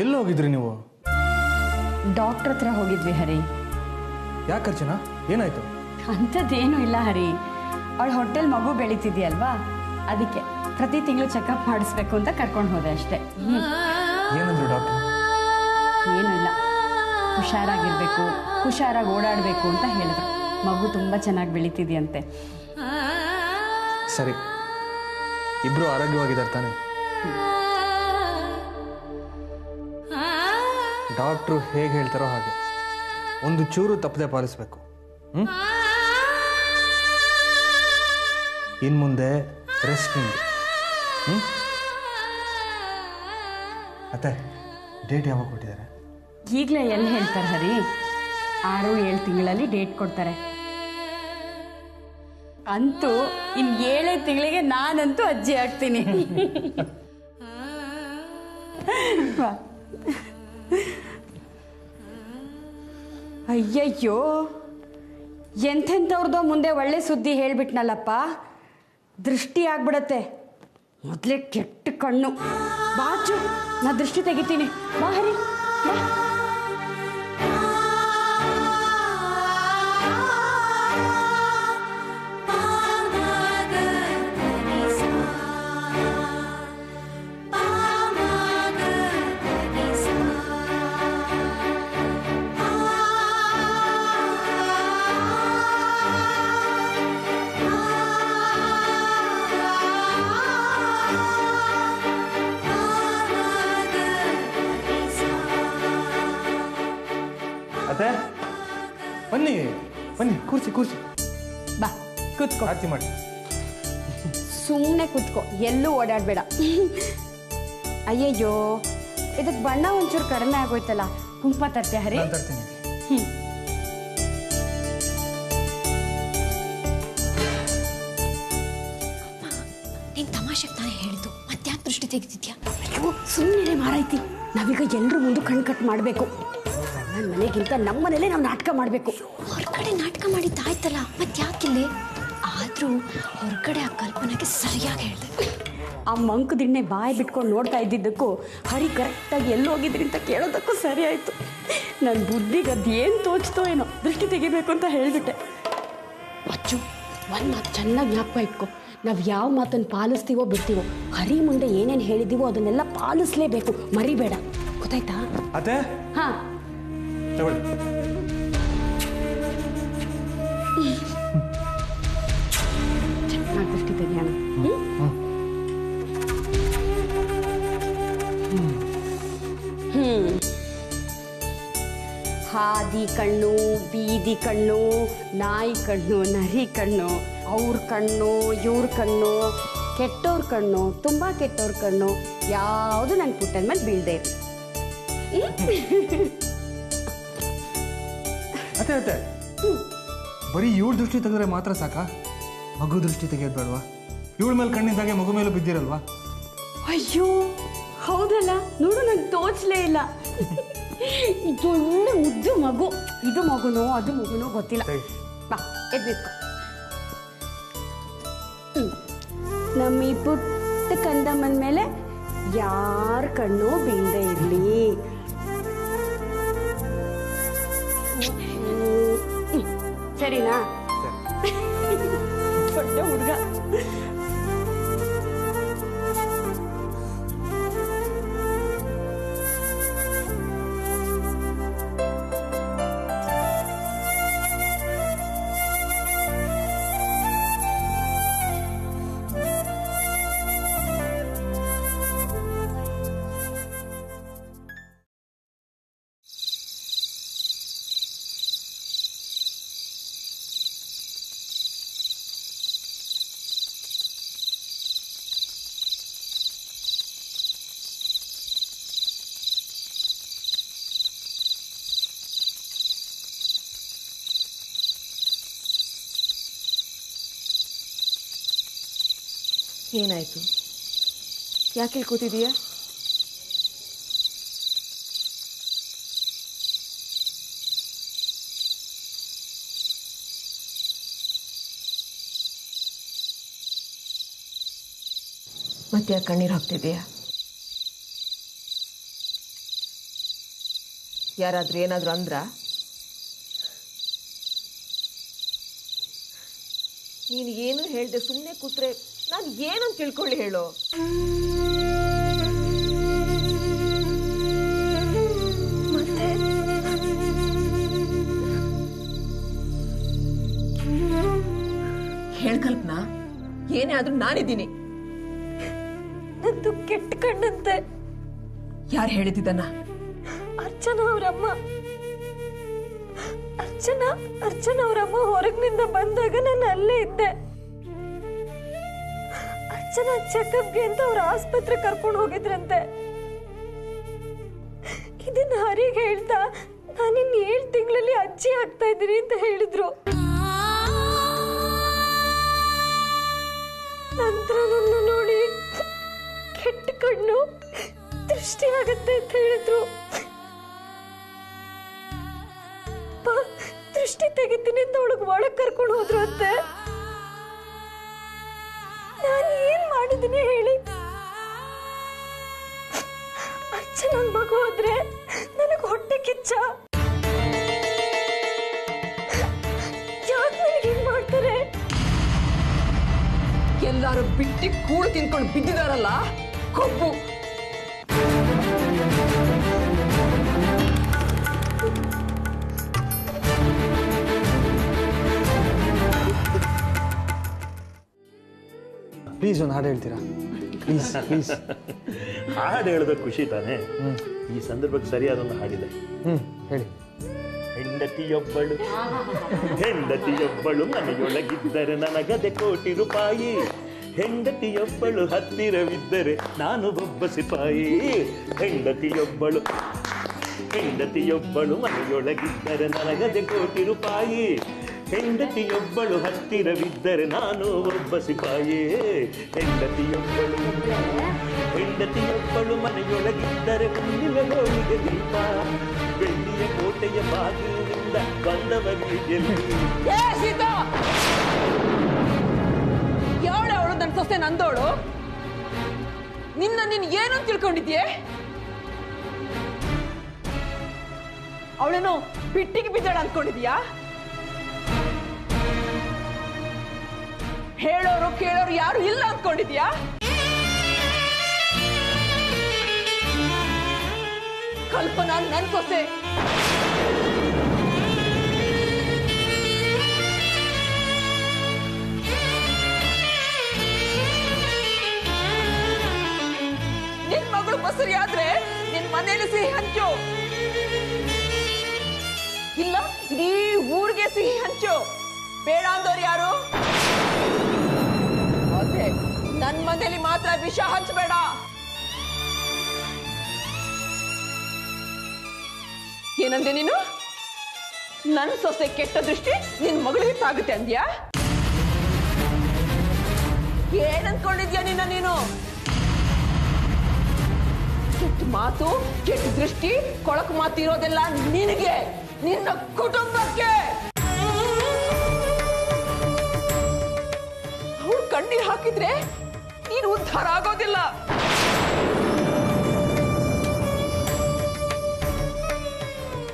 ಎಲ್ಲಿ ಹೋಗಿದ್ರಿ ನೀವು? ಡಾಕ್ಟರ್ ಹತ್ರ ಹೋಗಿದ್ವಿ ಹರಿ. ಯಾಕೆ ಅರ್ಚನಾ, ಏನಾಯ್ತು? ಅಂಥದ್ದೇನೂ ಇಲ್ಲ ಹರಿ, ಅವಳ ಹೊಟ್ಟೆಲ್ ಮಗು ಬೆಳೀತಿದ್ಯಲ್ವಾ, ಅದಕ್ಕೆ ಪ್ರತಿ ತಿಂಗಳು ಚೆಕಪ್ ಮಾಡಿಸ್ಬೇಕು ಅಂತ ಕರ್ಕೊಂಡು ಹೋದೆ ಅಷ್ಟೇ. ಏನಂದ್ರು ಡಾಕ್ಟರ್? ಏನೂ ಇಲ್ಲ, ಹುಷಾರಾಗಿರ್ಬೇಕು, ಹುಷಾರಾಗಿ ಓಡಾಡಬೇಕು ಅಂತ ಹೇಳಿದ್ರು. ಮಗು ತುಂಬ ಚೆನ್ನಾಗಿ ಬೆಳೀತಿದೆಯಂತೆ. ಸರಿ, ಇಬ್ರು ಆರೋಗ್ಯವಾಗಿದ್ದಾರೆ ತಾನೆ? ಡಾಕ್ಟ್ರು ಹೇಗೆ ಹೇಳ್ತಾರೋ ಹಾಗೆ ಒಂದು ಚೂರು ತಪ್ಪದೆ ಪಾಲಿಸ್ಬೇಕು. ಇನ್ನು ಮುಂದೆ ರೆಸ್ಟ್ ನಿಂದು. ಮತ್ತೆ ಡೇಟ್ ಯಾವಾಗ ಕೊಟ್ಟಿದ್ದಾರೆ? ಈಗಲೇ ಎಲ್ಲಿ ಹೇಳ್ತಾರೆ ಹರಿ, 6-7 ತಿಂಗಳಲ್ಲಿ ಡೇಟ್ ಕೊಡ್ತಾರೆ. ಅಂತೂ ಇನ್ನು 7 ತಿಂಗಳಿಗೆ ನಾನಂತೂ ಅಜ್ಜಿ ಆಗ್ತೀನಿ. ಅಯ್ಯಯ್ಯೋ, ಎಂಥೆಂಥವ್ರದೋ ಮುಂದೆ ಒಳ್ಳೆ ಸುದ್ದಿ ಹೇಳ್ಬಿಟ್ನಲ್ಲಪ್ಪ. ದೃಷ್ಟಿ ಆಗ್ಬಿಡತ್ತೆ. ಮೊದಲೇ ಕೆಟ್ಟ ಕಣ್ಣು. ಬಾಚು, ನಾ ದೃಷ್ಟಿ ತೆಗಿತೀನಿ. ಬಾ ಹರಿ, ಬಾ. ಅತ್ತೆ ಬನ್ನಿ ಬನ್ನಿ, ಕೂರ್ಸಿ ಕೂರ್ಸಿ. ಬಾ ಕೂತ್ಕೋ. ಆರತಿ ಮಾಡಿ. ಸುಮ್ಮನೆ ಕೂತ್ಕೋ, ಎಲ್ಲೂ ಓಡಾಡಬೇಡ. ಅಯ್ಯಯ್ಯೋ, ಇದಕ್ಕೆ ಬಣ್ಣ ಒಂಚೂರು ಕಡಿಮೆ ಆಗೋಯ್ತಲ್ಲ. ಕುಂಕುಮ ತರ್ತೀಯ ಹರಿ? ತರ್ತೀನಿ. ನೀನು ತಮಾಷೆಗೆ ತಾನೇ ಹೇಳಿದ್ದು, ಮತ್ತೆ ಯಾಕೆ ದೃಷ್ಟಿ ತೆಗೆದಿದ್ಯಾ? ಅಯ್ಯೋ ಸುಮ್ಮನೆ ಮಾರಾಯ್ತಿ. ನಾವೀಗ ಎಲ್ಲರೂ ಮುಂದೆ ಕಣ್ ಕಟ್ ಮಾಡಬೇಕು. ನನ್ನ ಮನೆಗಿಂತ ನಮ್ಮ ಮನೇಲೆ ನಾವು ನಾಟಕ ಮಾಡಬೇಕು. ಹೊರಗಡೆ ನಾಟಕ ಮಾಡಿದ್ದಾಯ್ತಲ್ಲ, ಮತ್ತೆ ಯಾಕಿಲ್ಲೇ? ಆದರೂ ಹೊರಗಡೆ ಆ ಕಲ್ಪನೆಗೆ ಸರಿಯಾಗಿ ಹೇಳಿದೆ. ಆ ಮಂಕು ದಿಣ್ಣೆ ಬಾಯಿ ಬಿಟ್ಕೊಂಡು ನೋಡ್ತಾ ಇದ್ದಿದ್ದಕ್ಕೂ, ಹರಿ ಕರೆಕ್ಟಾಗಿ ಎಲ್ಲಿ ಹೋಗಿದ್ರಿ ಅಂತ ಕೇಳೋದಕ್ಕೂ ಸರಿ ಆಯಿತು. ನನ್ನ ಬುದ್ಧಿಗೆ ಅದೇನು ತೋಚ್ತೋ ಏನೋ, ದೃಷ್ಟಿ ತೆಗಿಬೇಕು ಅಂತ ಹೇಳಿಬಿಟ್ಟೆ. ಅಚ್ಚು, ಒಂದು ಮಾತು ಚೆನ್ನಾಗಿ ಜ್ಞಾಪಕ ಇಟ್ಕೊ. ನಾವು ಯಾವ ಮಾತನ್ನು ಪಾಲಿಸ್ತೀವೋ ಬಿಡ್ತೀವೋ, ಹರಿ ಮುಂದೆ ಏನೇನು ಹೇಳಿದ್ದೀವೋ ಅದನ್ನೆಲ್ಲ ಪಾಲಿಸ್ಲೇಬೇಕು, ಮರಿಬೇಡ. ಗೊತ್ತಾಯ್ತಾ? ಅತ್ತೆ, ಹಾಂ ತಗೊಳ್ಳಿ. ಚೆನ್ನಾಗಿ ದೃಷ್ಟಿ ತೆಗಿಯೋಣ. ಹಾದಿ ಕಣ್ಣು, ಬೀದಿ ಕಣ್ಣು, ನಾಯಿ ಕಣ್ಣು, ನರಿ ಕಣ್ಣು, ಅವ್ರ ಕಣ್ಣು, ಇವ್ರ ಕಣ್ಣು, ಕೆಟ್ಟವ್ರ ಕಣ್ಣು, ತುಂಬ ಕೆಟ್ಟವ್ರ ಕಣ್ಣು, ಯಾವುದು ನನ್ನ ಪುಟ್ಟನ ಮೇಲೆ ಬೀಳದೆ ಇರು. ಅತ್ತೆ ಅತ್ತೆ, ಬರೀ ಇವಳು ದೃಷ್ಟಿ ತೆಗೆದ್ರೆ ಮಾತ್ರ ಸಾಕಾ? ಮಗು ದೃಷ್ಟಿ ತೆಗೆಯೋದು ಬೇಡವಾ? ಇವಳ ಮೇಲೆ ಕಣ್ಣಿದ್ದಾಗೆ ಮಗು ಮೇಲೂ ಬಿದ್ದಿರಲ್ವಾ? ಅಯ್ಯೋ ಹೌದಲ್ಲ, ನೋಡು ನಂಗೆ ತೋಚಲೇ ಇಲ್ಲ. ಇದೊಳ್ಳೆ ಮುದ್ದು ಮಗು. ಇದು ಮಗುನೋ ಅದು ಮಗುನೋ ಗೊತ್ತಿಲ್ಲ. ಬಾ ಎದ್ಬಿಟ್ಕೊ. ನಮ್ಮ ಈ ಪುಟ್ಟ ಕಂದಮ್ಮನ ಮೇಲೆ ಯಾರ ಕಣ್ಣು ಬೀಳದೆ ಇರಲಿ. ಸರಿನಾ? ದೊಡ್ಡ ಹುಡುಗ. ಏನಾಯಿತು? ಯಾಕೆ ಕೂತಿದೀಯಾ? ಮತ್ತೆ ಯಾಕೆ ಕಣ್ಣೀರು ಹಾಕ್ತಿದೀಯಾ? ಯಾರಾದ್ರೂ ಏನಾದರೂ ಅಂದ್ರ? ನೀನು ಏನು ಹೇಳ್ದೆ ಸುಮ್ಮನೆ ಕೂತ್ರೆ ನಾನು ಏನಂತ ತಿಳ್ಕೊಳ್ಳಿ ಹೇಳೋ? ಮತ್ತೆ ಹೇಳ್ ಕಲ್ಪನಾ, ಏನೇ ಆದ್ರೂ ನಾನಿದ್ದೀನಿ. ನಂದು ಕೆಟ್ಟ ಕಣ್ಣಂತೆ. ಯಾರು ಹೇಳಿದ್ದನ್ನ? ಅರ್ಚನಾ ಅವರಮ್ಮ. ಅರ್ಚನಾ ಅವರಮ್ಮ ಹೊರಗಿನಿಂದ ಬಂದಾಗ ನಾನು ಅಲ್ಲೇ ಇದ್ದೆ. ಅರ್ಚನಾ ಚೆಕಪ್ಗೆ ಅಂತ ಅವ್ರ ಆಸ್ಪತ್ರೆ ಕರ್ಕೊಂಡು ಹೋಗಿದ್ರಂತೆ. ಇದನ್ನ ಹರಿಗೆ ಹೇಳ್ತಾ ನಾನಿನ್ 7 ತಿಂಗಳಲ್ಲಿ ಅಜ್ಜಿ ಆಗ್ತಾ ಇದ್ದೀನಿ ಅಂತ ಹೇಳಿದ್ರು. ನಂತರ ನನ್ನ ನೋಡಿ ಕೆಟ್ಟ ಕಣ್ಣು ದೃಷ್ಟಿ ಆಗತ್ತೆ ಅಂತ ಹೇಳಿದ್ರು. ದೃಷ್ಟಿ ತೆಗಿತೀನಿ ಅಂತ ಅವಳಿಗೆ ಒಳಗೆ ಕರ್ಕೊಂಡು ಹೋದ್ರು ಅಂತೆ. ನಾನು ಏನ್ ಮಾಡಿದ್ದೀನಿ ಹೇಳಿ? ಅರ್ಚನಾ ಮಗು ಹೋದ್ರೆ ನನಗೆ ಹೊಟ್ಟೆ ಕಿಚ್ಚ. ಯಾಕೆ ನನಗೆ ಹಿಂಗ್ ಮಾಡ್ತಾರೆ? ಎಲ್ಲಾರು ಬಿಟ್ಟಿ ಕೂಳು ತಿನ್ಕೊಂಡು ಬಿದ್ದಿದಾರಲ್ಲ, ಕೊಬ್ಬು. ಪ್ಲೀಸ್ ಒಂದು ಹಾಡು ಹೇಳ್ತೀರಾ? Please please. ಹಾಡು ಹೇಳೋದ ಖುಷಿ ತಾನೆ. ಈ ಸಂದರ್ಭಕ್ಕೆ ಸರಿಯಾದ ಒಂದು ಹಾಡಿದೆ. ಹೇಳಿ. ಹೆಂಡತಿಯೊಬ್ಬಳು ಮನೆಯೊಳಗಿದ್ದರೆ ನನಗದೆ ಕೋಟಿ ರೂಪಾಯಿ. ಹೆಂಡತಿಯೊಬ್ಬಳು ಹತ್ತಿರವಿದ್ದರೆ ನಾನು ಒಬ್ಬ ಸಿಪಾಯಿ. ಹೆಂಡತಿಯೊಬ್ಬಳು ಮನೆಯೊಳಗಿದ್ದರೆ ನನಗದೆ ಕೋಟಿ ರೂಪಾಯಿ. ಹೆಂಡತಿಯೊಬ್ಬಳು ಹತ್ತಿರವಿದ್ದರೆ ನಾನು ಒಬ್ಬ ಸಿಪಾಯಿ. ಹೆಂಡತಿಯೊಬ್ಬಳು ಮನೆಯೊಳಗಿದ್ದರೆ ಮುಂದಿನ ಹೋಳಿಗೆ ದೀಪ. ಬೆಳ್ಳಿಯ ಕೋಟೆಯ ಬಾಗಿಲಿನಿಂದ ಬಂದವರಿಗೆ ಯಾವಳು ನನ್ನ ಸೊಸೆ ನಂದೋಳು? ನೀನು ಏನು ತಿಳ್ಕೊಂಡಿದ್ಯೆ? ಅವಳೇನು ಬಿಟ್ಟಿಗೆ ಬಿದ್ದಾಳ ಅಂದ್ಕೊಂಡಿದ್ಯಾ? ಹೇಳೋರು ಕೇಳೋರು ಯಾರು ಇಲ್ಲ ಅಂದ್ಕೊಂಡಿದ್ಯಾ? ಕಲ್ಪನಾ ನನ್ ಸೊಸೆ. ನಿನ್ ಮಗಳು ಬಸರಿ ಆದ್ರೆ ನಿನ್ ಮನೇಲಿ ಸಿಹಿ ಹಂಚು, ಇಲ್ಲ ಇಡೀ ಊರಿಗೆ ಸಿಹಿ ಹಂಚು. ಬೇಡ ಅಂದವ್ರು ಯಾರು? ಅದೇ ನನ್ ಮನೇಲಿ ಮಾತ್ರ ವಿಷ ಹಂಚಬೇಡ. ಏನಂದೆ ನೀನು? ನನ್ ಸೊಸೆ ಕೆಟ್ಟ ದೃಷ್ಟಿ ನಿನ್ ಮಗಳಿಗೆ ತಾಗುತ್ತೆ ಅಂದ್ಯಾ? ಏನಂದ್ಕೊಂಡಿದ್ಯಾ ನೀನು? ಕೆಟ್ಟ ಮಾತು, ಕೆಟ್ಟ ದೃಷ್ಟಿ, ಕೊಳಕು ಮಾತು ಇರೋದೆಲ್ಲ ನಿನಗೆ, ನಿನ್ನ ಕುಟುಂಬಕ್ಕೆ. ಅವಳು ಕಣ್ಣೀರು ಹಾಕಿದ್ರೆ ನೀನು ಉದ್ಧಾರ ಆಗೋದಿಲ್ಲ.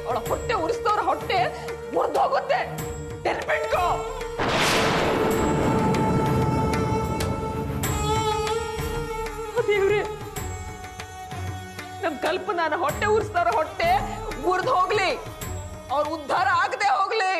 ಅವಳ ಹೊಟ್ಟೆ ಉರಿಸಿದವ್ರ ಹೊಟ್ಟೆ ಮುರಿದೋಗುತ್ತೆ. ನೆನ್ಪಿಟ್ಕೋ. ದೇವ್ರೆ, ನಮ್ ಕಲ್ಪನಾನ ಹೊಟ್ಟೆ ಉರಿಸಿದವ್ರ ಹೊಟ್ಟೆ ಮುರಿದು ಹೋಗ್ಲಿ, ಅವ್ರ ಉದ್ಧಾರ ಆಗದೆ ಹೋಗ್ಲಿ.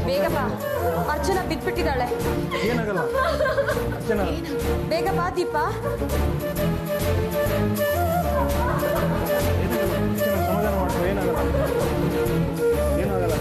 ಬೇಗ ಬಾ, ಅರ್ಚನಾ ಬಿದ್ಬಿಟ್ಟಿದ್ದಾಳೆ. ಏನಾಗಲ್ಲ ಅರ್ಚನಾ. ಬೇಗ ಬಾ ದೀಪ. ಸಮಾಧಾನ ಮಾಡ್ಕೊ, ಏನಾಗಲ್ಲ ಏನಾಗಲ್ಲ.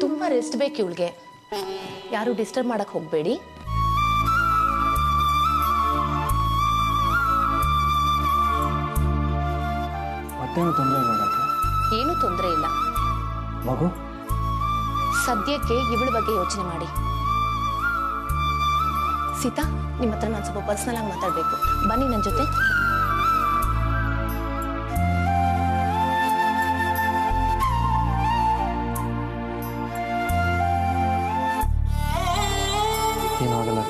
ತುಂಬಾ ರೆಸ್ಟ್ ಬೇಕು ಇವಳಿಗೆ. ಯಾರು ಡಿಸ್ಟರ್ಬ್ ಮಾಡಕ್ ಹೋಗ್ಬೇಡಿ. ಮತ್ತೇನು ತೊಂದರೆ ಇಲ್ಲ ಡಾಕ್ಟರ್? ಏನು ತೊಂದರೆ ಇಲ್ಲ. ಮಗು ಸದ್ಯಕ್ಕೆ ಇವಳ ಬಗ್ಗೆ ಯೋಚನೆ ಮಾಡಿ. ಸೀತಾ, ನಿಮ್ಮ ಹತ್ರ ನಾನು ಸ್ವಲ್ಪ ಪರ್ಸನಲ್ ಆಗಿ ಮಾತಾಡ್ಬೇಕು. ಬನ್ನಿ ನನ್ನ ಜೊತೆ. ಏನಾಗಲ್ಲ.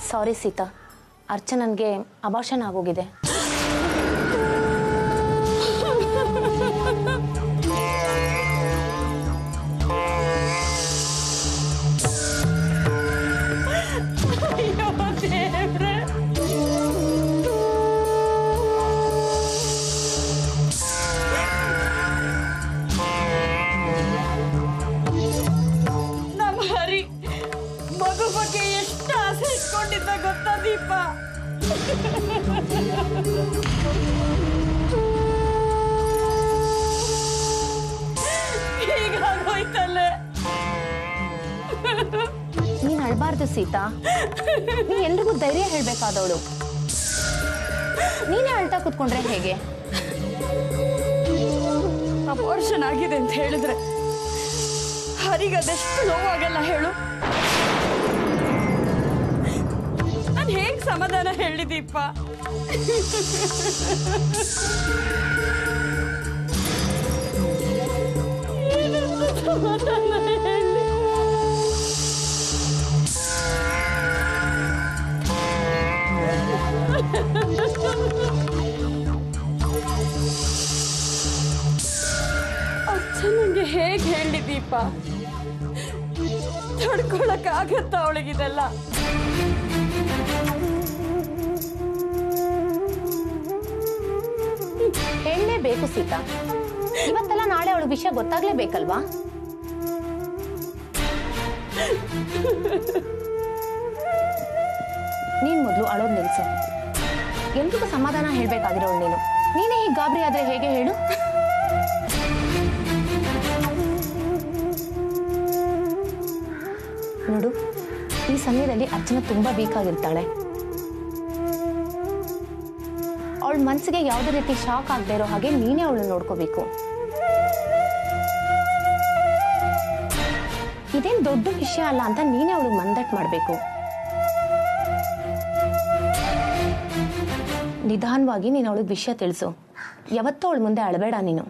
ಸಾರಿ ಸೀತಾ, ಅರ್ಚನನ್ಗೆ ಅಬಾರ್ಷನ್ ಆಗೋಗಿದೆ. ನಮ್ಮ ಹರಿ ಮಗು ಬಗ್ಗೆ ಎಷ್ಟು ಆಸೆ ಇಟ್ಕೊಂಡಿದ್ದ ಗೊತ್ತಾ ದೀಪ? ಹೀಗಾಗೋಯ್ತಲ್ಲೇ. ನೀನ್ ಅಳ್ಬಾರ್ದು ಸೀತಾ. ನೀ ಎಲ್ರಿಗೂ ಧೈರ್ಯ ಹೇಳ್ಬೇಕಾದವಳು. ನೀನೇ ಅಳ್ತಾ ಕೂತ್ಕೊಂಡ್ರೆ ಹೇಗೆ? ಅಬಾರ್ಷನ್ ಆಗಿದೆ ಅಂತ ಹೇಳಿದ್ರೆ ಹರಿಗದೆಷ್ಟು ನೋವಾಗಲ್ಲ ಹೇಳು. ನಾನು ಹೇಗ್ ಸಮಾಧಾನ ಹೇಳಿದೀಪ? ಸಮಾಧಾನ ಹೇಳಿ. ಅರ್ಚನಂಗೆ ಹೇಗೆ ಹೇಳಿ ದೀಪ? ತಡ್ಕೊಳಕ್ಕಾಗತ್ತ ಅವಳಿಗಿದೆಲ್ಲ? ಹೇಳಲೇಬೇಕು ಸೀತಾ. ಇವತ್ತೆಲ್ಲ ನಾಳೆ ಅವಳ ವಿಷಯ ಗೊತ್ತಾಗ್ಲೇಬೇಕಲ್ವಾ? ನೀನ್ ಮೊದಲು ಅಳೋದ್ ನಿಲ್ಸು. ಎಲ್ರಿಗೂ ಸಮಾಧಾನ ಹೇಳ್ಬೇಕಾಗಿರೋಳು ನೀನು. ನೀನೇ ಹೀಗೆ ಗಾಬರಿ ಆದ್ರೆ ಹೇಗೆ ಹೇಳು? ನೋಡು, ಈ ಸಮಯದಲ್ಲಿ ಅರ್ಚನಾ ತುಂಬಾ ವೀಕ್ ಆಗಿರ್ತಾಳೆ. ಅವಳ ಮನ್ಸಿಗೆ ಯಾವುದೇ ರೀತಿ ಶಾಕ್ ಆಗದೆ ಇರೋ ಹಾಗೆ ನೀನೇ ಅವಳನ್ನ ನೋಡ್ಕೋಬೇಕು. ಇದೇನ್ ದೊಡ್ಡ ವಿಷಯ ಅಲ್ಲ ಅಂತ ನೀನೇ ಅವಳು ಮಂದಟ್ ಮಾಡಬೇಕು. ನಿಧಾನವಾಗಿ ನೀನು ಅವಳಿಗೆ ವಿಷಯ ತಿಳಿಸು. ಯಾವತ್ತೂ ಅವಳ ಮುಂದೆ ಅಳಬೇಡ ನೀನು.